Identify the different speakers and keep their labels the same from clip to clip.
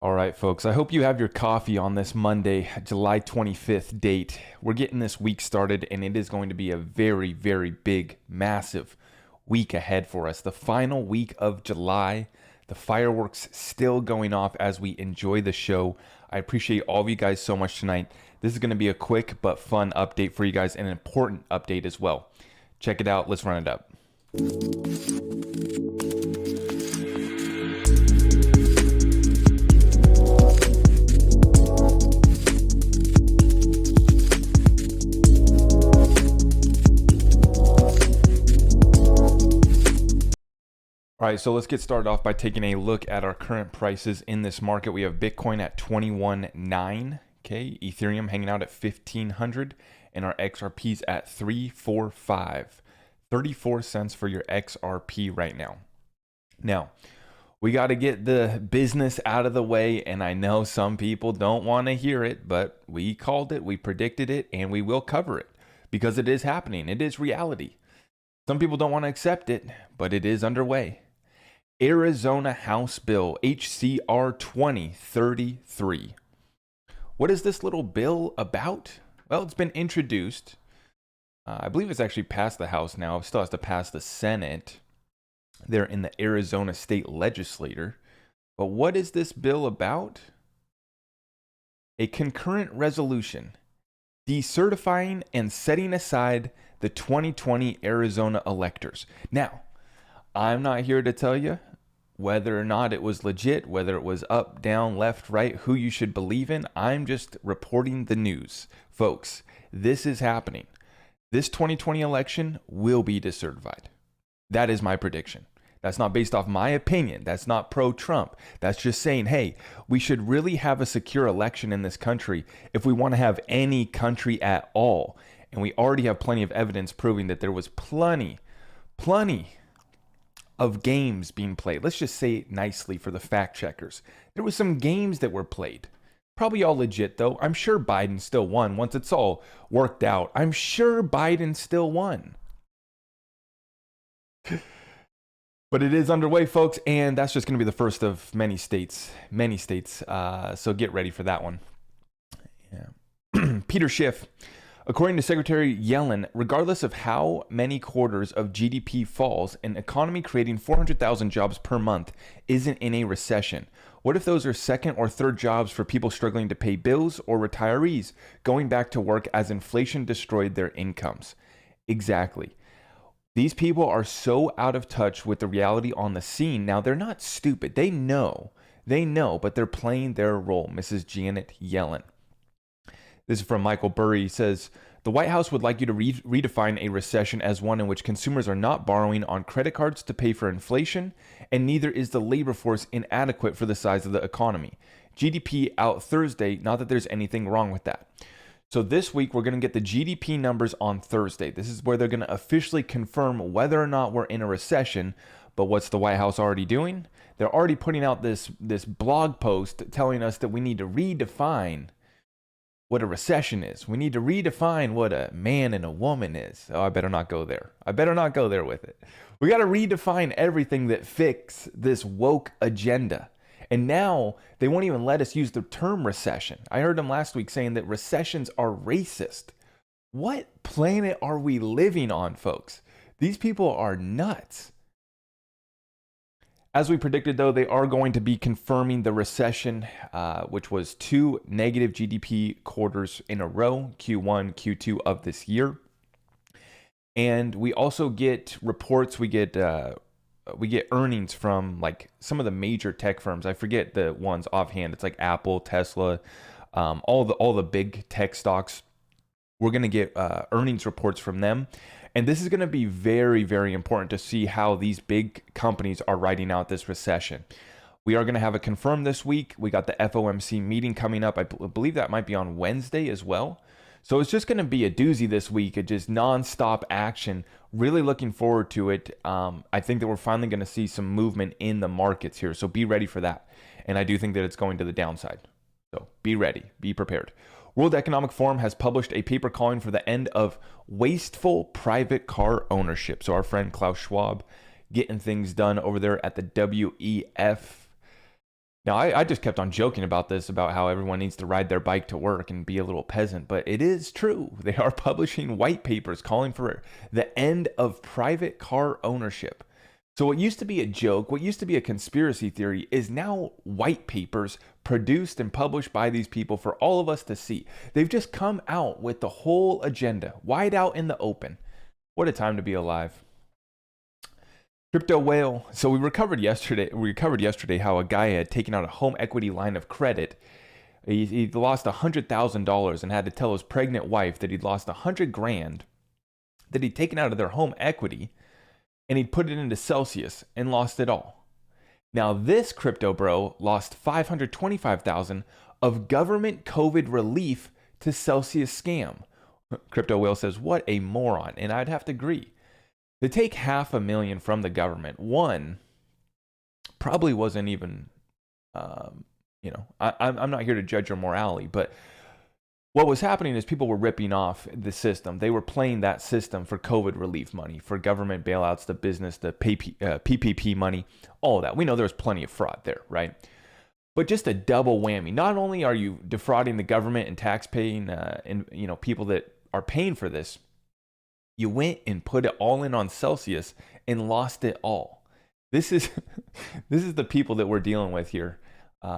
Speaker 1: All right, folks, I hope you have your coffee on this Monday, July 25th date. We're getting this week started, and it is going to be a very, very big, massive week ahead for us. The final week of July, the fireworks still going off as we enjoy the show. I appreciate all of you guys so much tonight. This is going to be a quick but fun update for you guys, and an important update as well. Check it out. Let's run it up. All right, so let's get started off by taking a look at our current prices in this market. We have Bitcoin at 21.9, okay, Ethereum hanging out at 1,500, and our XRPs at 345. 34 cents for your XRP right now. Now, we got to get the business out of the way, and I know some people don't want to hear it, but we called it, we predicted it, and we will cover it because it is happening. It is reality. Some people don't want to accept it, but it is underway. Arizona House Bill HCR 2033. What is this little bill about? Well, it's been introduced. I believe it's actually passed the House now. It still has to pass the Senate. They're in the Arizona State Legislature. But what is this bill about? A concurrent resolution decertifying and setting aside the 2020 Arizona electors. Now, I'm not here to tell you whether or not it was legit, whether it was up, down, left, right, who you should believe in. I'm just reporting the news. Folks, this is happening. This 2020 election will be decertified. That is my prediction. That's not based off my opinion. That's not pro-Trump. That's just saying, hey, we should really have a secure election in this country if we want to have any country at all. And we already have plenty of evidence proving that there was plenty of games being played. Let's just say it nicely for the fact checkers. There was some games that were played. Probably all legit though. I'm sure Biden still won once it's all worked out. I'm sure Biden still won. But it is underway, folks, and that's just going to be the first of many states. So get ready for that one. Yeah. Peter Schiff. According to Secretary Yellen, regardless of how many quarters of GDP falls, an economy creating 400,000 jobs per month isn't in a recession. What if those are second or third jobs for people struggling to pay bills or retirees going back to work as inflation destroyed their incomes? Exactly. These people are so out of touch with the reality on the scene. Now, they're not stupid. They know, but they're playing their role. Mrs. Janet Yellen. This is from Michael Burry. He says, the White House would like you to redefine a recession as one in which consumers are not borrowing on credit cards to pay for inflation, and neither is the labor force inadequate for the size of the economy. GDP out Thursday, not that there's anything wrong with that. So this week, we're going to get the GDP numbers on Thursday. This is where they're going to officially confirm whether or not we're in a recession. But what's the White House already doing? They're already putting out this blog post telling us that we need to redefine what a recession is. We need to redefine what a man and a woman is. Oh, I better not go there. I better not go there with it. We got to redefine everything that fits this woke agenda. And now they won't even let us use the term recession. I heard them last week saying that recessions are racist. What planet are we living on, folks? These people are nuts. As we predicted, though, they are going to be confirming the recession, which was 2 negative GDP quarters in a row, Q1, Q2 of this year. And we also get reports, we get earnings from like some of the major tech firms. I forget the ones offhand. It's like Apple, Tesla, all the big tech stocks. We're going to get earnings reports from them. And this is going to be very, very important to see how these big companies are riding out this recession. We are going to have it confirmed this week. We got the FOMC meeting coming up. I believe that might be on Wednesday as well. So it's just going to be a doozy this week. It's just nonstop action. Really looking forward to it. I think that we're finally going to see some movement in the markets here. So be ready for that. And I do think that it's going to the downside. So be ready. Be prepared. World Economic Forum has published a paper calling for the end of wasteful private car ownership. So our friend Klaus Schwab getting things done over there at the WEF. Now, I just kept on joking about this, about how everyone needs to ride their bike to work and be a little peasant, but it is true. They are publishing white papers calling for the end of private car ownership. So what used to be a joke, what used to be a conspiracy theory, is now white papers produced and published by these people for all of us to see. They've just come out with the whole agenda, wide out in the open. What a time to be alive. Crypto whale. So we recovered yesterday how a guy had taken out a home equity line of credit. He lost $100,000 and had to tell his pregnant wife that he'd lost $100,000 that he'd taken out of their home equity, and he'd put it into Celsius and lost it all. Now this crypto bro lost $525,000 of government COVID relief to Celsius scam. Crypto whale says, what a moron. And I'd have to agree. To take $500,000 from the government, one, probably wasn't even, I'm not here to judge your morality, but what was happening is people were ripping off the system. They were playing that system for COVID relief money, for government bailouts, the business, the PPP money, all of that. We know there's plenty of fraud there, right? But just a double whammy. Not only are you defrauding the government and tax-paying, people that are paying for this, you went and put it all in on Celsius and lost it all. This is the people that we're dealing with here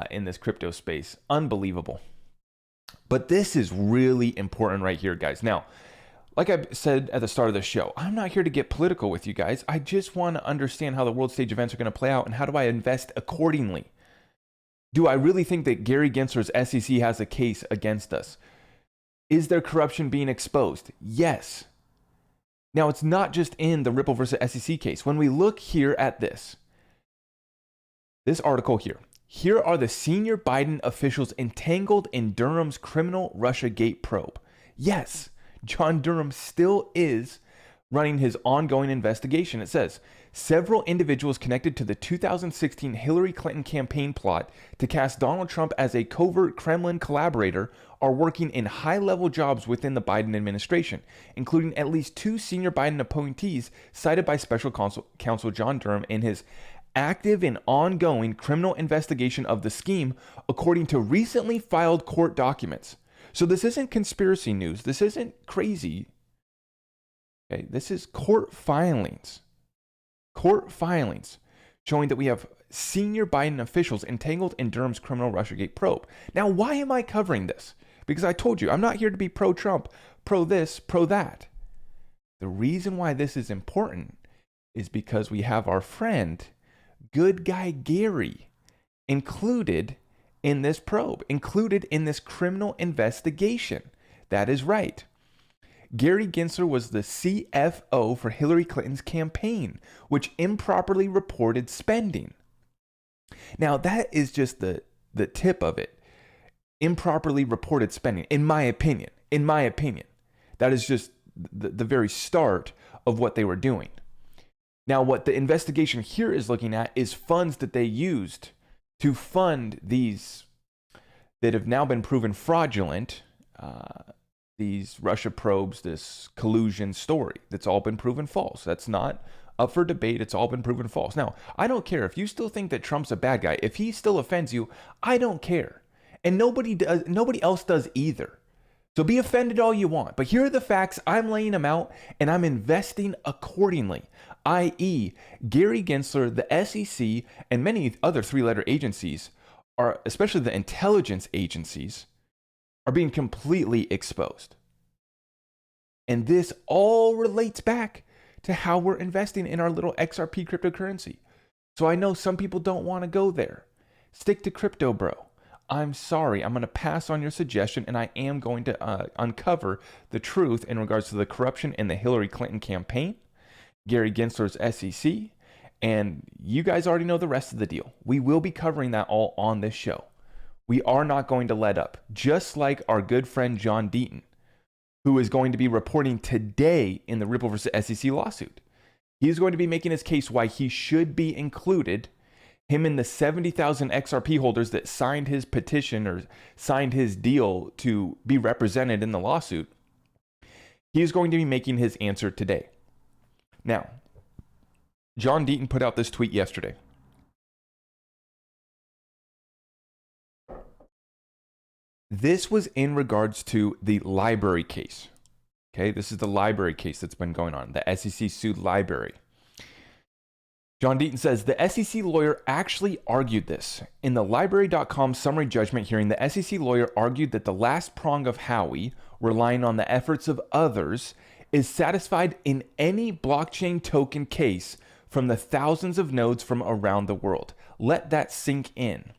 Speaker 1: in this crypto space. Unbelievable. But this is really important right here, guys. Now, like I said at the start of the show, I'm not here to get political with you guys. I just want to understand how the world stage events are going to play out and how do I invest accordingly. Do I really think that Gary Gensler's SEC has a case against us? Is there corruption being exposed? Yes. Now, it's not just in the Ripple versus SEC case. When we look here at this article here are the senior Biden officials entangled in Durham's criminal Russiagate probe. Yes, John Durham still is running his ongoing investigation. It says, several individuals connected to the 2016 Hillary Clinton campaign plot to cast Donald Trump as a covert Kremlin collaborator are working in high-level jobs within the Biden administration, including at least two senior Biden appointees cited by Special Counsel John Durham in his active and ongoing criminal investigation of the scheme, according to recently filed court documents. So this isn't conspiracy news. This isn't crazy. Okay, this is court filings showing that we have senior Biden officials entangled in Durham's criminal Russiagate probe. Now, why am I covering this? Because I told you, I'm not here to be pro-Trump, pro-this, pro-that. The reason why this is important is because we have our friend, good guy Gary, included in this probe, included in this criminal investigation. That is right. Gary Gensler was the CFO for Hillary Clinton's campaign, which improperly reported spending. Now, that is just the tip of it. Improperly reported spending, in my opinion. That is just the very start of what they were doing. Now, what the investigation here is looking at is funds that they used to fund these that have now been proven fraudulent, these Russia probes, this collusion story that's all been proven false. That's not up for debate. It's all been proven false. Now, I don't care if you still think that Trump's a bad guy. If he still offends you, I don't care. And nobody else does either. So be offended all you want. But here are the facts. I'm laying them out and I'm investing accordingly. I.e., Gary Gensler, the SEC, and many other three-letter agencies, are, especially the intelligence agencies, are being completely exposed. And this all relates back to how we're investing in our little XRP cryptocurrency. So I know some people don't want to go there. Stick to crypto, bro. I'm sorry. I'm going to pass on your suggestion, and I am going to uncover the truth in regards to the corruption in the Hillary Clinton campaign, Gary Gensler's SEC, and you guys already know the rest of the deal. We will be covering that all on this show. We are not going to let up, just like our good friend John Deaton, who is going to be reporting today in the Ripple versus SEC lawsuit. He is going to be making his case why he should be included. Him and the 70,000 XRP holders that signed his petition or signed his deal to be represented in the lawsuit, he is going to be making his answer today. Now, John Deaton put out this tweet yesterday. This was in regards to the library case. Okay, this is the library case that's been going on. The SEC sued library. John Deaton says the SEC lawyer actually argued this. In the Library.com summary judgment hearing, the SEC lawyer argued that the last prong of Howey, relying on the efforts of others, is satisfied in any blockchain token case from the thousands of nodes from around the world. Let that sink in.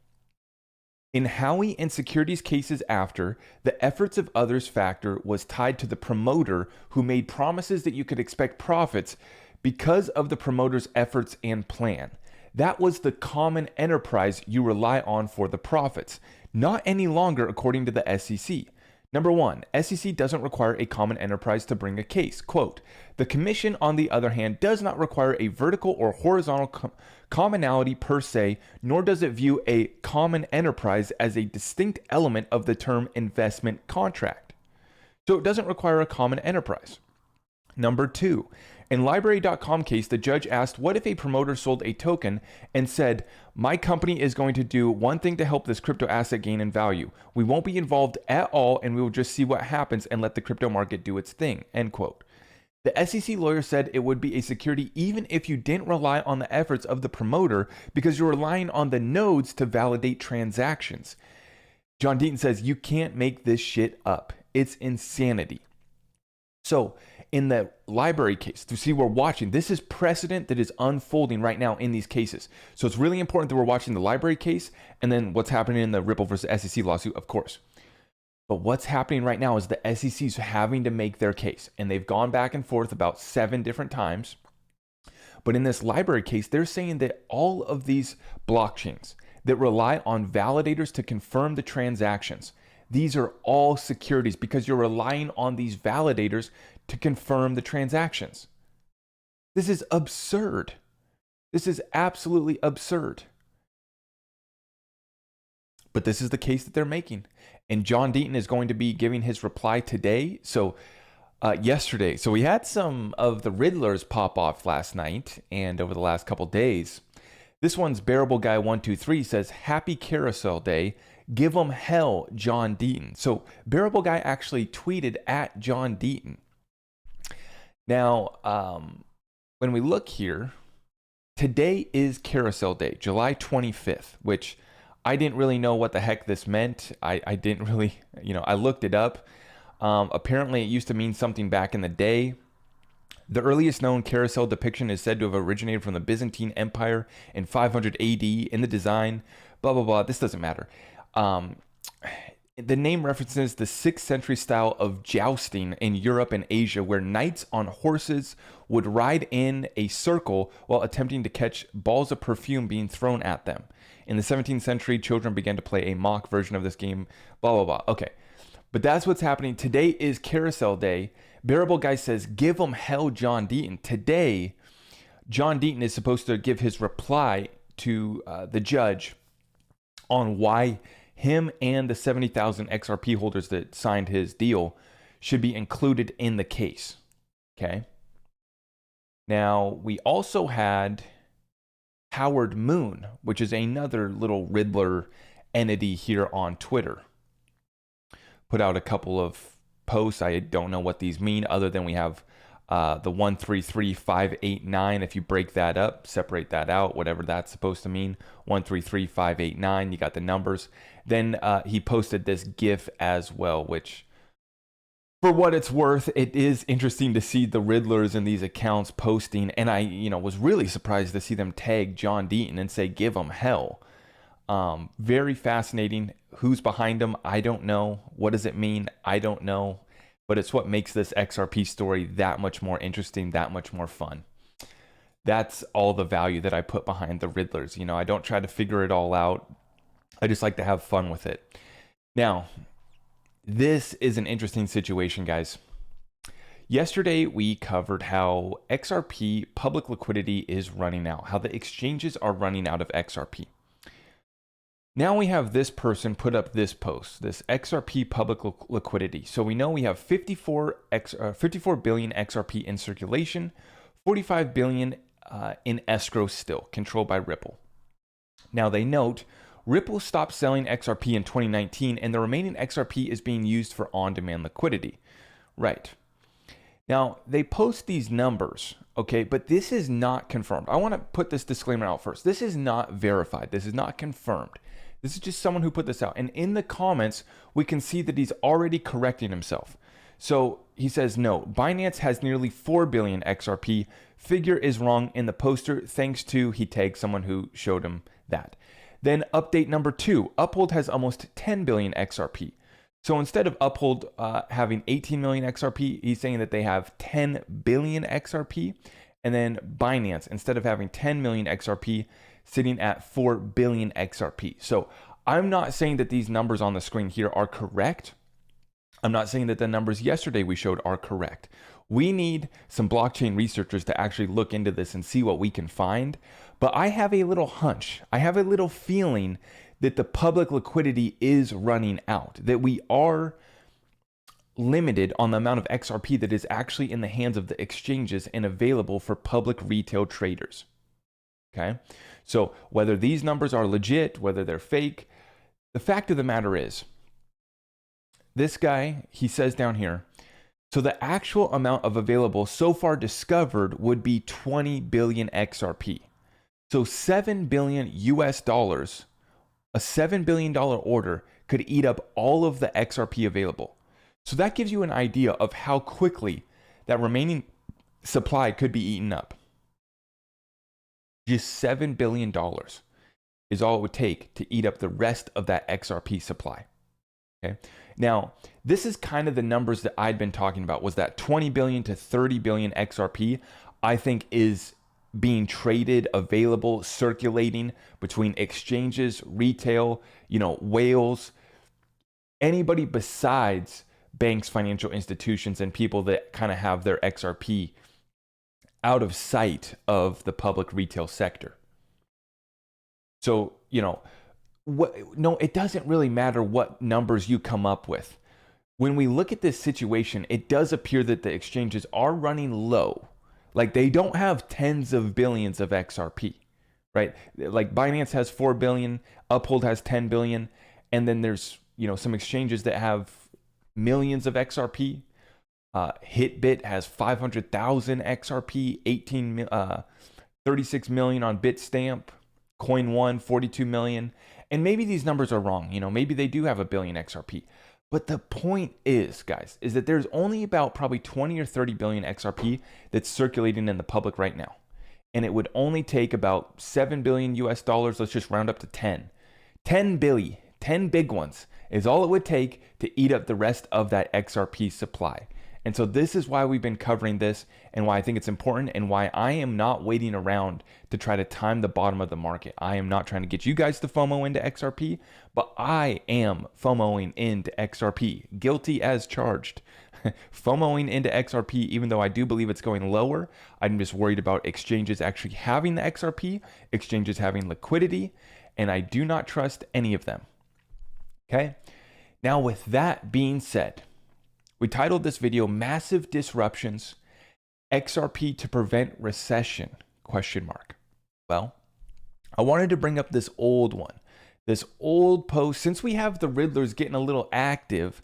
Speaker 1: In Howey and securities cases after, the efforts of others factor was tied to the promoter who made promises that you could expect profits because of the promoter's efforts and plan. That was the common enterprise you rely on for the profits, not any longer according to the SEC. Number one, SEC doesn't require a common enterprise to bring a case. Quote, the commission, on the other hand, does not require a vertical or horizontal commonality per se, nor does it view a common enterprise as a distinct element of the term investment contract. So it doesn't require a common enterprise. Number two, in Library.com case, the judge asked, what if a promoter sold a token and said, my company is going to do one thing to help this crypto asset gain in value. We won't be involved at all, and we will just see what happens and let the crypto market do its thing, end quote. The SEC lawyer said it would be a security even if you didn't rely on the efforts of the promoter because you're relying on the nodes to validate transactions. John Deaton says you can't make this shit up. It's insanity. So in the library case, to see we're watching, this is precedent that is unfolding right now in these cases. So it's really important that we're watching the library case and then what's happening in the Ripple versus SEC lawsuit, of course. But what's happening right now is the SEC is having to make their case, and they've gone back and forth about 7 different times. But in this library case, they're saying that all of these blockchains that rely on validators to confirm the transactions, these are all securities because you're relying on these validators to confirm the transactions. This is absurd. This is absolutely absurd. But this is the case that they're making. And John Deaton is going to be giving his reply today. So yesterday, so we had some of the Riddlers pop off last night and over the last couple days. This one's Bearable Guy 123 says, happy carousel day. Give 'em hell, John Deaton. So Bearable Guy actually tweeted at John Deaton. Now, when we look here, today is carousel day, July 25th, which I didn't really know what the heck this meant. I didn't really, I looked it up. Apparently, it used to mean something back in the day. The earliest known carousel depiction is said to have originated from the Byzantine Empire in 500 AD in the design, blah, blah, blah. This doesn't matter. The name references the 6th century style of jousting in Europe and Asia, where knights on horses would ride in a circle while attempting to catch balls of perfume being thrown at them. In the 17th century, children began to play a mock version of this game, blah, blah, blah. Okay, but that's what's happening. Today is carousel day. Bearable Guy says, give 'em hell, John Deaton. Today, John Deaton is supposed to give his reply to the judge on why him and the 70,000 XRP holders that signed his deal should be included in the case. Okay. Now, we also had Howard Moon, which is another little Riddler entity here on Twitter. Put out a couple of posts. I don't know what these mean other than we have the 133589. If you break that up, separate that out, whatever that's supposed to mean, 133589, you got the numbers. Then he posted this GIF as well, which for what it's worth, it is interesting to see the Riddlers in these accounts posting. And I, was really surprised to see them tag John Deaton and say, give 'em hell. Very fascinating. Who's behind them? I don't know. What does it mean? I don't know. But it's what makes this XRP story that much more interesting, that much more fun. That's all the value that I put behind the Riddlers. I don't try to figure it all out. I just like to have fun with it. Now, this is an interesting situation, guys. Yesterday, we covered how XRP public liquidity is running out, how the exchanges are running out of XRP. Now we have this person put up this post, this XRP public liquidity. So we know we have 54 billion XRP in circulation, 45 billion in escrow still, controlled by Ripple. Now they note Ripple stopped selling XRP in 2019, and the remaining XRP is being used for on-demand liquidity. Right. Now, they post these numbers, okay, but this is not confirmed. I want to put this disclaimer out first. This is not verified. This is not confirmed. This is just someone who put this out. And in the comments, we can see that he's already correcting himself. So he says, no, Binance has nearly 4 billion XRP. Figure is wrong in the poster, thanks to, he tagged someone who showed him that. Then update number 2, Uphold has almost 10 billion XRP. So instead of Uphold having 18 million XRP, he's saying that they have 10 billion XRP. And then Binance, instead of having 10 million XRP, sitting at 4 billion XRP. So I'm not saying that these numbers on the screen here are correct. I'm not saying that the numbers yesterday we showed are correct. We need some blockchain researchers to actually look into this and see what we can find. But I have a little hunch. I have a little feeling that the public liquidity is running out, that we are limited on the amount of XRP that is actually in the hands of the exchanges and available for public retail traders. Okay, so whether these numbers are legit, whether they're fake, the fact of the matter is, this guy, he says down here, so the actual amount of available so far discovered would be 20 billion XRP. So 7 billion US dollars, a $7 billion order could eat up all of the XRP available. So that gives you an idea of how quickly that remaining supply could be eaten up. Just $7 billion is all it would take to eat up the rest of that XRP supply. Okay. Now, this is kind of the numbers that I'd been talking about, was that 20 billion to 30 billion XRP, I think is being traded, available, circulating between exchanges, retail, whales, anybody besides banks, financial institutions, and people that kind of have their XRP out of sight of the public retail sector. So, no, it doesn't really matter what numbers you come up with. When we look at this situation, it does appear that the exchanges are running low. Like, they don't have tens of billions of XRP, right? Like Binance has 4 billion, Uphold has 10 billion, and then there's, some exchanges that have millions of XRP. Hitbit has 500,000 XRP, 36 million on Bitstamp, Coin1, 42 million. And maybe these numbers are wrong. Maybe they do have a billion XRP. But the point is, guys, is that there's only about probably 20 or 30 billion XRP that's circulating in the public right now. And it would only take about 7 billion US dollars. Let's just round up to 10. 10 billion, 10 big ones is all it would take to eat up the rest of that XRP supply. And so this is why we've been covering this, and why I think it's important, and why I am not waiting around to try to time the bottom of the market. I am not trying to get you guys to FOMO into XRP, but I am FOMOing into XRP, guilty as charged. FOMOing into XRP, even though I do believe it's going lower. I'm just worried about exchanges actually having the XRP, exchanges having liquidity, and I do not trust any of them. Okay? Now, with that being said, we titled this video Massive Disruptions, XRP to Prevent Recession, ? Well, I wanted to bring up this old one, this old post. Since we have the Riddlers getting a little active,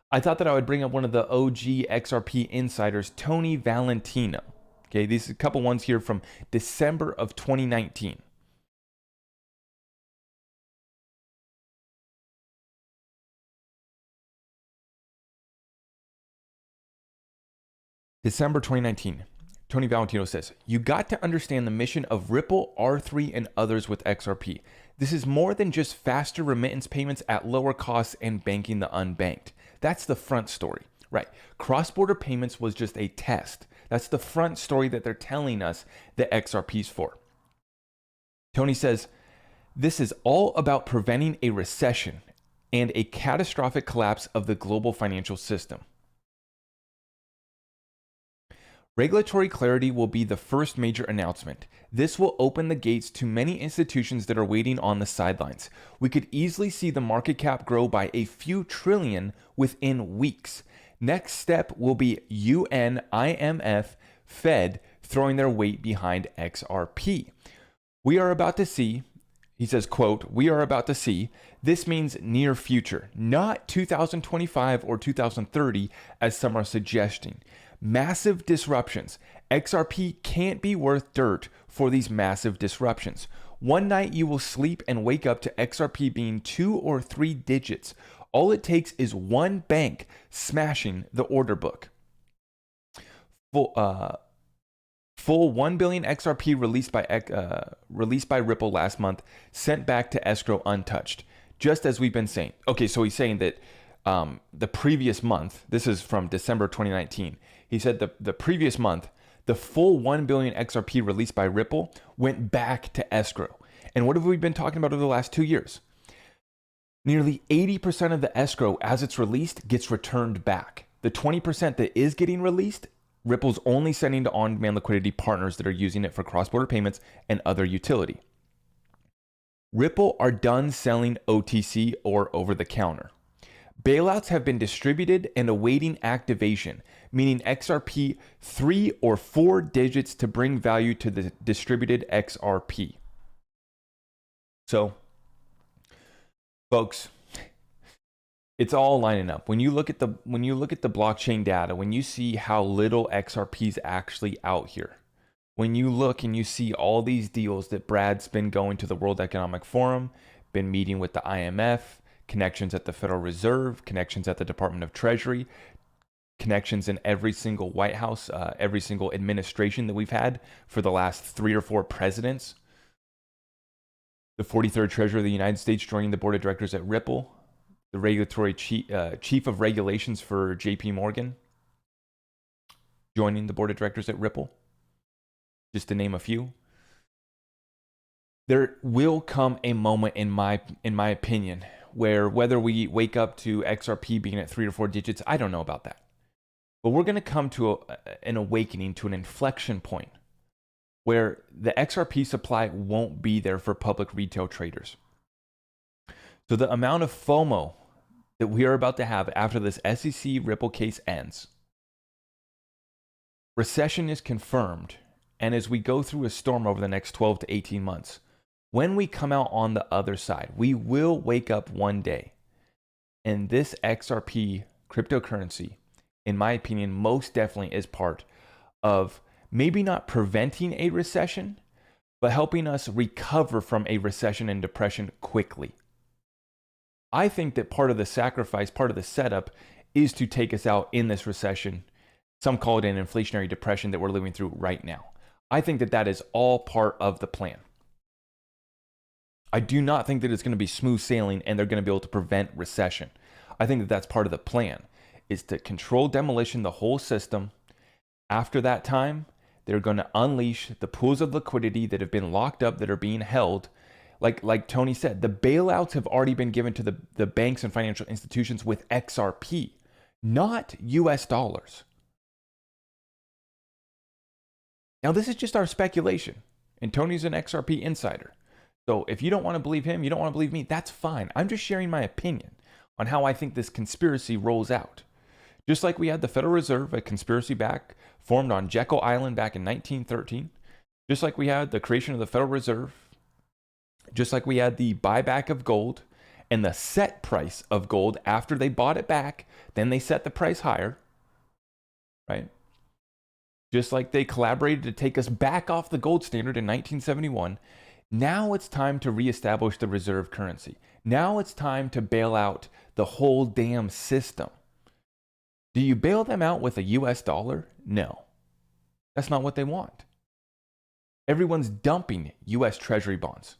Speaker 1: I thought that I would bring up one of the OG XRP insiders, Tony Valentino. Okay, these are a couple ones here from December of 2019. December 2019, Tony Valentino says, you got to understand the mission of Ripple, R3, and others with XRP. This is more than just faster remittance payments at lower costs and banking the unbanked. That's the front story, right? Cross-border payments was just a test. That's the front story that they're telling us that XRP's for. Tony says, this is all about preventing a recession and a catastrophic collapse of the global financial system. Regulatory clarity will be the first major announcement. This will open the gates to many institutions that are waiting on the sidelines. We could easily see the market cap grow by a few trillion within weeks. Next step will be UN, IMF, Fed throwing their weight behind XRP. We are about to see He says, quote, "We are about to see, this means near future, not 2025 or 2030, as some are suggesting. Massive disruptions. XRP can't be worth dirt for these massive disruptions. One night you will sleep and wake up to XRP being 2 or 3 digits. All it takes is one bank smashing the order book." Full 1 billion XRP released by Ripple last month, sent back to escrow untouched, just as we've been saying. Okay, so he's saying that the previous month, this is from December 2019, he said the previous month, the full 1 billion XRP released by Ripple went back to escrow. And what have we been talking about over the last 2 years? Nearly 80% of the escrow as it's released gets returned back. The 20% that is getting released, Ripple's only sending to on-demand liquidity partners that are using it for cross-border payments and other utility. Ripple are done selling OTC or over-the-counter. Bailouts have been distributed and awaiting activation, meaning XRP 3 or 4 digits to bring value to the distributed XRP. So, folks, it's all lining up. When you look at the blockchain data, when you see how little XRP is actually out here, when you look and you see all these deals that Brad's been going to the World Economic Forum, been meeting with the IMF, connections at the Federal Reserve, connections at the Department of Treasury, connections in every single White House, every single administration that we've had for the last 3 or 4 presidents. The 43rd Treasurer of the United States joining the board of directors at Ripple. The regulatory chief of regulations for JP Morgan joining the board of directors at Ripple, just to name a few. There will come a moment, in my opinion, where whether we wake up to XRP being at 3 or 4 digits, I don't know about that. But we're going to come to an awakening, to an inflection point where the XRP supply won't be there for public retail traders. So the amount of FOMO that we are about to have after this SEC Ripple case ends, recession is confirmed, and as we go through a storm over the next 12 to 18 months, when we come out on the other side, we will wake up one day, and this XRP cryptocurrency, in my opinion, most definitely is part of maybe not preventing a recession, but helping us recover from a recession and depression quickly. I think that part of the sacrifice, part of the setup, is to take us out in this recession. Some call it an inflationary depression that we're living through right now. I think that that is all part of the plan. I do not think that it's going to be smooth sailing and they're going to be able to prevent recession. I think that that's part of the plan, is to control demolition, the whole system. After that time, they're going to unleash the pools of liquidity that have been locked up, that are being held. Like Tony said, the bailouts have already been given to the banks and financial institutions with XRP, not US dollars. Now, this is just our speculation, and Tony's an XRP insider. So if you don't want to believe him, you don't want to believe me, that's fine. I'm just sharing my opinion on how I think this conspiracy rolls out. Just like we had the Federal Reserve, a conspiracy formed on Jekyll Island back in 1913. Just like we had the creation of the Federal Reserve. Just like we had the buyback of gold and the set price of gold after they bought it back, then they set the price higher, right? Just like they collaborated to take us back off the gold standard in 1971, now it's time to reestablish the reserve currency. Now it's time to bail out the whole damn system. Do you bail them out with a US dollar? No. That's not what they want. Everyone's dumping US Treasury bonds.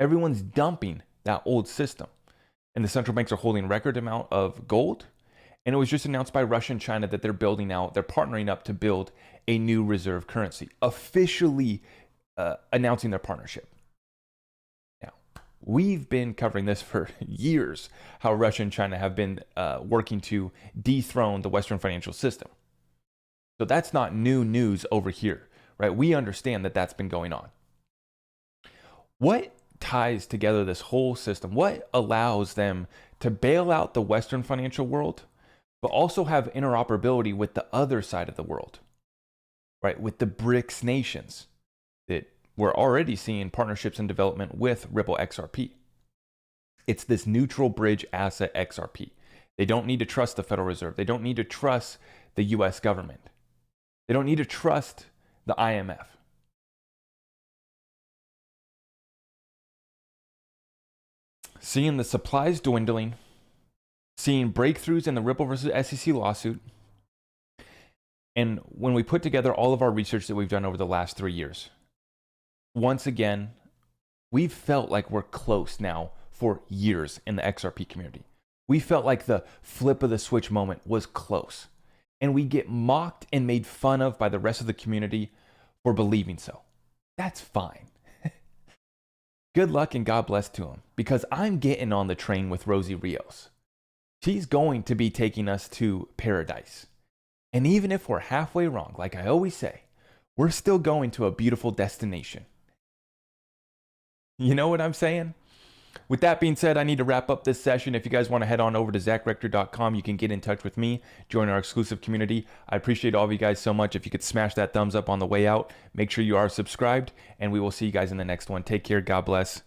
Speaker 1: Everyone's dumping that old system. And the central banks are holding record amount of gold. And it was just announced by Russia and China that they're partnering up to build a new reserve currency, officially announcing their partnership. Now, we've been covering this for years, how Russia and China have been working to dethrone the Western financial system. So that's not new news over here, right? We understand that that's been going on. What ties together this whole system? What allows them to bail out the Western financial world, but also have interoperability with the other side of the world, right? With the BRICS nations that we're already seeing partnerships and development with Ripple XRP. It's this neutral bridge asset XRP. They don't need to trust the Federal Reserve. They don't need to trust the US government. They don't need to trust the IMF. Seeing the supplies dwindling, seeing breakthroughs in the Ripple versus SEC lawsuit, and when we put together all of our research that we've done over the last 3 years, once again, we've felt like we're close now for years in the XRP community. We felt like the flip of the switch moment was close. And we get mocked and made fun of by the rest of the community for believing so. That's fine. Good luck and God bless to him, because I'm getting on the train with Rosie Rios. She's going to be taking us to paradise. And even if we're halfway wrong, like I always say, we're still going to a beautiful destination. You know what I'm saying? With that being said, I need to wrap up this session. If you guys want to head on over to zachrector.com, you can get in touch with me, join our exclusive community. I appreciate all of you guys so much. If you could smash that thumbs up on the way out, make sure you are subscribed, and we will see you guys in the next one. Take care. God bless.